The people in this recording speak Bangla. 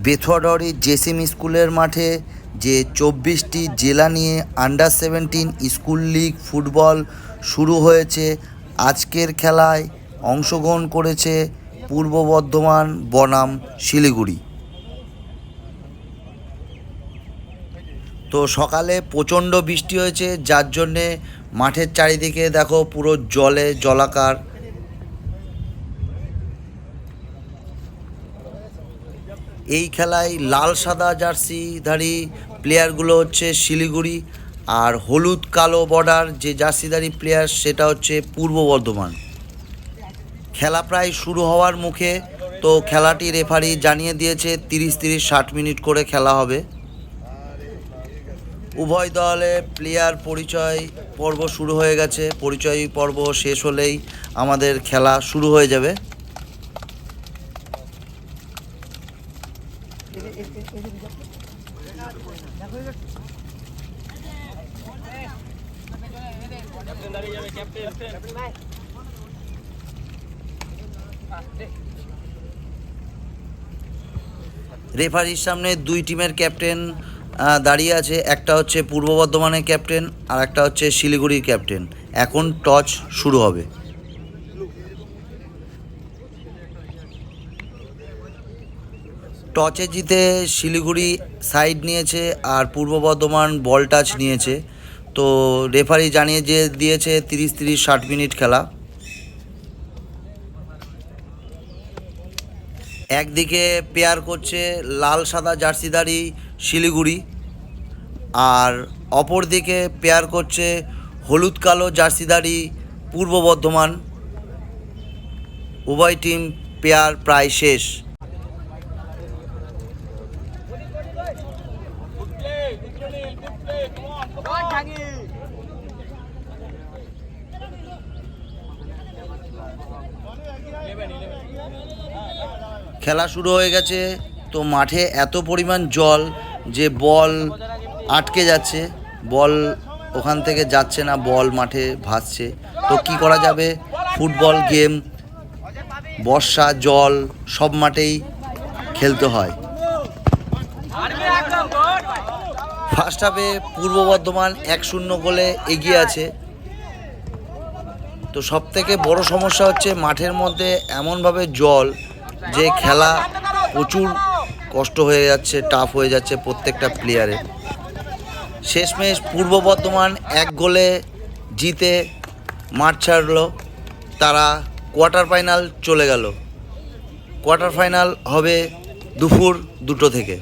বেথুয়াডহরি জেসিম স্কুলের মাঠে যে 24টি জেলা নিয়ে আন্ডার-17 স্কুল লিগ ফুটবল শুরু হয়েছে। আজকের খেলায় অংশগ্রহণ করেছে পূর্ব বর্ধমান বনাম শিলিগুড়ি। তো সকালে প্রচণ্ড বৃষ্টি হয়েছে, যার জন্যে মাঠের চারিদিকে দেখো পুরো জলে জলাকার। এই খেলায় লাল সাদা জার্সিধারী প্লেয়ারগুলো হচ্ছে শিলিগুড়ি, আর হলুদ কালো বর্ডার যে জার্সিধারী প্লেয়ার সেটা হচ্ছে পূর্ব বর্ধমান। খেলা প্রায় শুরু হওয়ার মুখে, তো খেলাটি রেফারি জানিয়ে দিয়েছে 30-60 মিনিট করে খেলা হবে। উভয় দলে প্লেয়ার পরিচয় পর্ব শুরু হয়ে গেছে। পরিচয় পর্ব শেষ হলেই আমাদের খেলা শুরু হয়ে যাবে। রেফারির সামনে দুই টিমের ক্যাপ্টেন দাঁড়িয়ে আছে। একটা হচ্ছে পূর্ব বর্ধমানের ক্যাপ্টেন আর একটা হচ্ছে শিলিগুড়ির ক্যাপ্টেন। এখন টস শুরু হবে। টসে জিতে শিলিগুড়ি সাইড নিয়েছে আর পূর্ব বর্ধমান বল টাচ নিয়েছে। তো রেফারি জানিয়ে দিয়েছে 30-60 মিনিট খেলা। একদিকে পেয়ার করছে লাল সাদা জার্সিধারী শিলিগুড়ি, আর অপর দিকে পেয়ার করছে হলুদ কালো জার্সিধারী পূর্ব বর্ধমান। উভয় টিম পেয়ার প্রায় শেষ। খেলা শুরু হয়ে গেছে। তো মাঠে এত পরিমাণ জল যে বল আটকে যাচ্ছে, বল ওখান থেকে যাচ্ছে না, বল মাঠে ভাসছে। তো কি করা যাবে, ফুটবল গেম, বর্ষা জল সব মাঠেই খেলতে হয়। ফার্স্ট হাফে পূর্ব বর্ধমান 1-0 গোলে এগিয়ে আছে। তো সবথেকে বড় সমস্যা হচ্ছে মাঠের মধ্যে এমনভাবে জল যে খেলা প্রচুর কষ্ট হয়ে যাচ্ছে, টাফ হয়ে যাচ্ছে প্রত্যেকটা প্লেয়ারের। শেষমেশ পূর্ব বর্ধমান 1 গোলে জিতে মাঠ ছাড়লো। তারা কোয়ার্টার ফাইনাল চলে গেল। কোয়ার্টার ফাইনাল হবে দুপুর 2টো থেকে।